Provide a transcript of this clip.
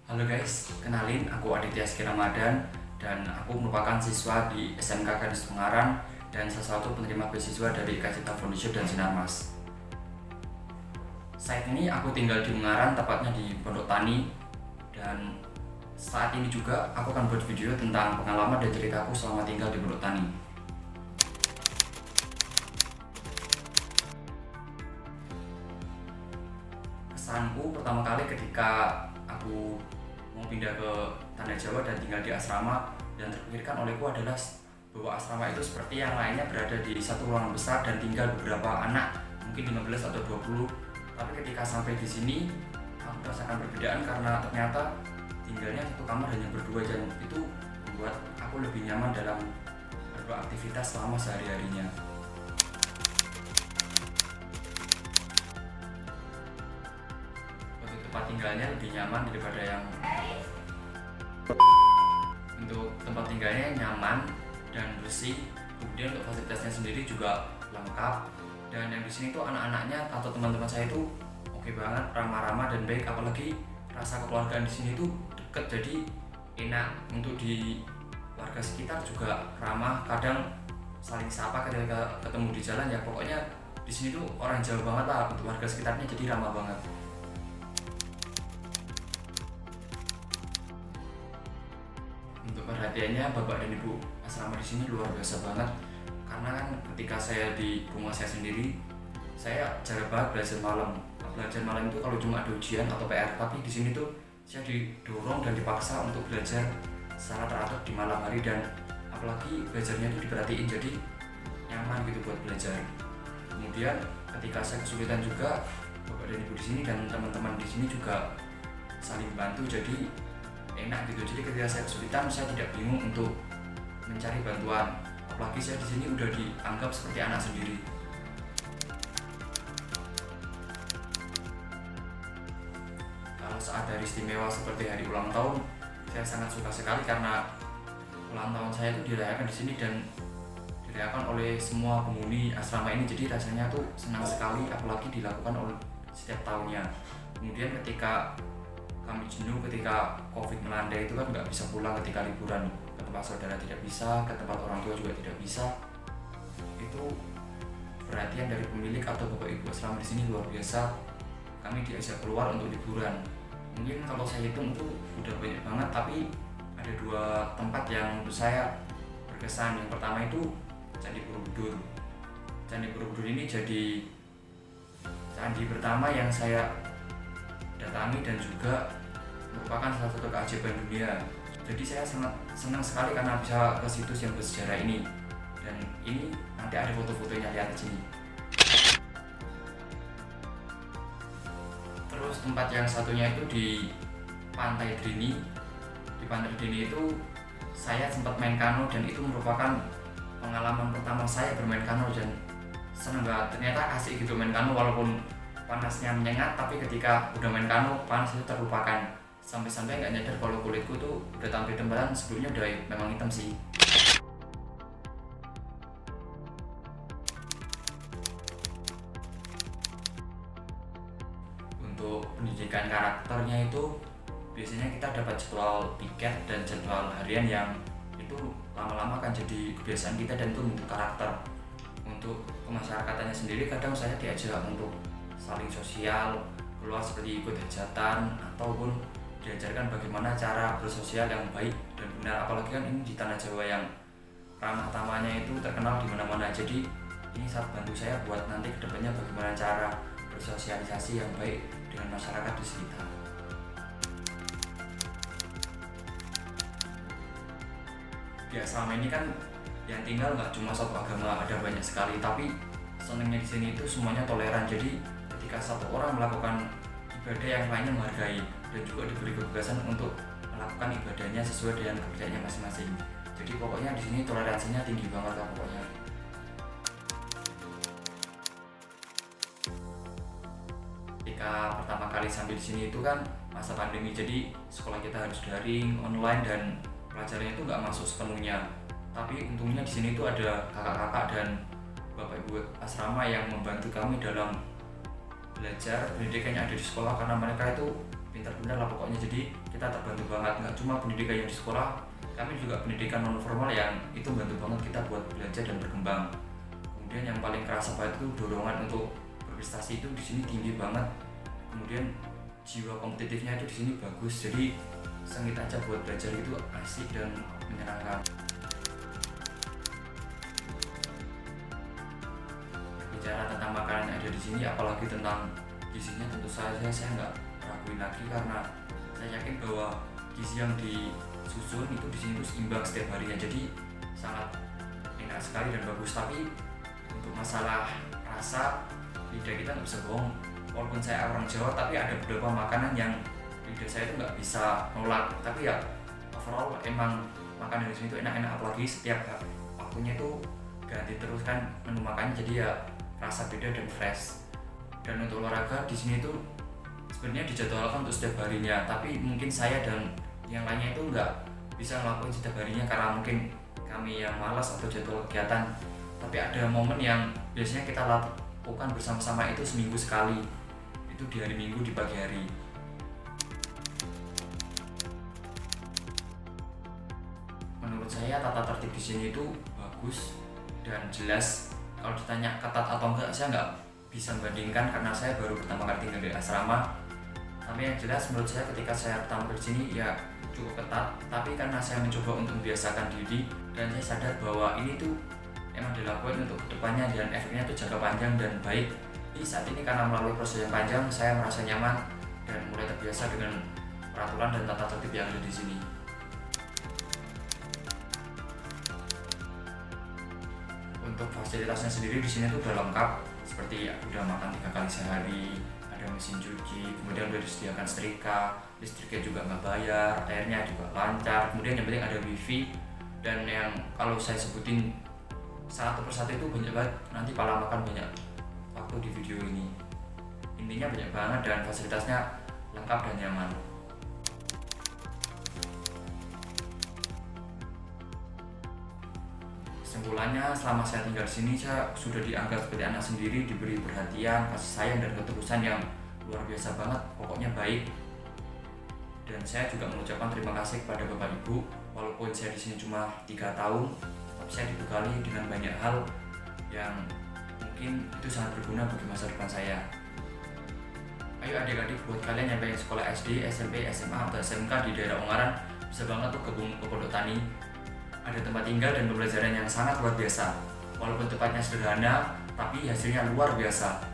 Halo guys, kenalin aku Aditya Ski Ramadan dan aku merupakan siswa di SMK Kadis Ungaran dan salah satu penerima beasiswa dari Kacita Foundation dan Sinarmas. Saat ini aku tinggal di Ungaran, tepatnya di Pondok Tani, dan saat ini juga aku akan buat video tentang pengalaman dan ceritaku selama tinggal di Pondok Tani. Kesanku pertama kali ketika aku mau pindah ke Tanah Jawa dan tinggal di asrama, dan terpikirkan olehku adalah bahwa asrama itu seperti yang lainnya berada di satu ruangan besar dan tinggal beberapa anak, mungkin 15 atau 20. Tapi ketika sampai di sini aku merasakan perbedaan karena ternyata tinggalnya satu kamar hanya berdua, dan itu membuat aku lebih nyaman dalam beraktivitas selama sehari-harinya. Untuk tempat tinggalnya lebih nyaman daripada yang Untuk tempat tinggalnya nyaman dan bersih, kemudian untuk fasilitasnya sendiri juga lengkap, dan yang di sini tuh anak-anaknya atau teman-teman saya itu oke banget, ramah-ramah dan baik, apalagi rasa kekeluargaan di sini tuh deket, jadi enak untuk di warga sekitar juga ramah, kadang saling sapa ketika ketemu di jalan. Ya pokoknya di sini tuh orang Jawa banget lah, untuk warga sekitarnya jadi ramah banget. Untuk perhatiannya bapak dan ibu asrama di sini luar biasa banget, karena kan ketika saya di rumah saya sendiri, saya jarang banget belajar malam. Belajar malam itu kalau cuma ada ujian atau PR, tapi di sini tuh saya didorong dan dipaksa untuk belajar secara teratur di malam hari, dan apalagi belajarnya itu diperhatiin, jadi nyaman gitu buat belajar. Kemudian ketika saya kesulitan juga, bapak dan ibu di sini dan teman-teman di sini juga saling bantu, jadi enak gitu. Jadi ketika saya kesulitan, saya tidak bingung untuk mencari bantuan, apalagi saya di sini udah dianggap seperti anak sendiri. Kalau saat hari istimewa seperti hari ulang tahun, saya sangat suka sekali karena ulang tahun saya itu dirayakan di sini dan dirayakan oleh semua penghuni asrama ini, jadi rasanya tuh senang sekali, apalagi dilakukan oleh setiap tahunnya. Kemudian ketika kami jenuh, ketika COVID melanda itu kan nggak bisa pulang ketika liburan, ke tempat saudara tidak bisa, ke tempat orang tua juga tidak bisa. Itu perhatian dari pemilik atau bapak ibu asrama di sini luar biasa. Kami diajak keluar untuk liburan. Mungkin kalau saya hitung itu udah banyak banget, tapi ada dua tempat yang menurut saya berkesan. Yang pertama itu Candi Borobudur. Candi Borobudur ini jadi candi pertama yang saya datangi dan juga merupakan salah satu keajaiban dunia. Jadi saya sangat senang sekali karena bisa ke situs yang bersejarah ini, dan ini nanti ada foto-fotonya, lihat di sini. Terus tempat yang satunya itu di Pantai Drini. Di Pantai Drini itu saya sempat main kano, dan itu merupakan pengalaman pertama saya bermain kano, dan seneng banget. Ternyata asik gitu main kano, walaupun panasnya menyengat, tapi ketika udah main kano panas itu terlupakan. Sampai-sampai nggak nyadar kalau kulitku tuh udah tampil tembalan, sebelumnya udah memang hitam sih. Untuk pendidikan karakternya itu biasanya kita dapat jadwal piket dan jadwal harian yang itu lama-lama akan jadi kebiasaan kita, dan itu bentuk karakter. Untuk kemasyarakatan sendiri, kadang saya diajak untuk saling sosial, keluar seperti ikut hajatan, ataupun diajarkan bagaimana cara bersosial yang baik dan benar. Apalagi kan ini di Tanah Jawa yang ramah tamahnya itu terkenal di mana-mana, jadi ini sangat bantu saya buat nanti kedepannya bagaimana cara bersosialisasi yang baik dengan masyarakat di sekitar. Di asrama ini kan yang tinggal nggak cuma satu agama, ada banyak sekali, tapi senangnya di sini itu semuanya toleran. Jadi ketika satu orang melakukan ibadah, yang lainnya menghargai dan juga diberi kebebasan untuk melakukan ibadahnya sesuai dengan kepercayaannya masing-masing. Jadi pokoknya di sini toleransinya tinggi banget lah pokoknya. Ketika pertama kali sampai di sini itu kan masa pandemi, jadi sekolah kita harus daring, online, dan pelajarannya itu nggak masuk sepenuhnya. Tapi untungnya di sini tuh ada kakak-kakak dan bapak ibu asrama yang membantu kami dalam belajar pendidikan yang ada di sekolah, karena mereka itu pintar-pintar lah pokoknya. Jadi kita terbantu banget, nggak cuma pendidikan yang di sekolah, kami juga pendidikan non formal yang itu bantu banget kita buat belajar dan berkembang. Kemudian yang paling kerasa banget itu dorongan untuk berprestasi itu di sini tinggi banget. Kemudian jiwa kompetitifnya itu di sini bagus, jadi sengit aja buat belajar itu asik dan menyenangkan. Bicara tentang makanan yang ada di sini, apalagi tentang gizinya, tentu saja saya nggak raguin lagi karena saya yakin bahwa gizi yang disusun itu di sini tuh seimbang setiap harinya, jadi sangat enak sekali dan bagus. Tapi untuk masalah rasa, lidah kita nggak bisa bohong. Walaupun saya orang Jawa, tapi ada beberapa makanan yang lidah saya itu nggak bisa nolak. Tapi ya overall emang makanan di sini itu enak-enak, apalagi setiap waktunya itu ganti terus kan menu makannya, jadi ya rasa beda dan fresh. Dan untuk olahraga di sini itu sebenarnya dijadwalkan untuk setiap harinya, tapi mungkin saya dan yang lainnya itu nggak bisa ngelakuin setiap harinya karena mungkin kami yang malas atau jadwal kegiatan. Tapi ada momen yang biasanya kita lakukan bersama-sama itu seminggu sekali, itu di hari Minggu di pagi hari. Menurut saya tata tertib di sini itu bagus dan jelas. Kalau ditanya ketat atau enggak, saya nggak bisa membandingkan karena saya baru pertama kali tinggal di asrama. Tapi yang jelas menurut saya ketika saya pertama di sini ya cukup ketat. Tapi karena saya mencoba untuk membiasakan diri dan saya sadar bahwa ini tuh emang dilakukan untuk kedepannya dan efeknya itu jangka panjang dan baik. Di saat ini karena melalui proses yang panjang, saya merasa nyaman dan mulai terbiasa dengan peraturan dan tata tertib yang ada di sini. Untuk fasilitasnya sendiri di sini tuh udah lengkap, seperti udah makan 3 kali sehari, ada mesin cuci, kemudian udah disediakan setrika, listriknya juga nggak bayar, airnya juga lancar, kemudian yang penting ada wifi. Dan yang kalau saya sebutin satu persatu itu banyak banget, nanti pala makan banyak waktu di video ini. Intinya banyak banget dan fasilitasnya lengkap dan nyaman. Kesimpulannya, selama saya tinggal di sini saya sudah dianggap seperti anak sendiri, diberi perhatian, kasih sayang dan ketulusan yang luar biasa banget, pokoknya baik. Dan saya juga mengucapkan terima kasih kepada Bapak Ibu, walaupun saya di sini cuma 3 tahun, tapi saya dibekali dengan banyak hal yang mungkin itu sangat berguna bagi masa depan saya. Ayo adik-adik, buat kalian yang pengen sekolah SD, SMP, SMA, atau SMK di daerah Ungaran, bisa banget tuh gabung ke Pondok Tani. Ada tempat tinggal dan pembelajaran yang sangat luar biasa. Walaupun tempatnya sederhana, tapi hasilnya luar biasa.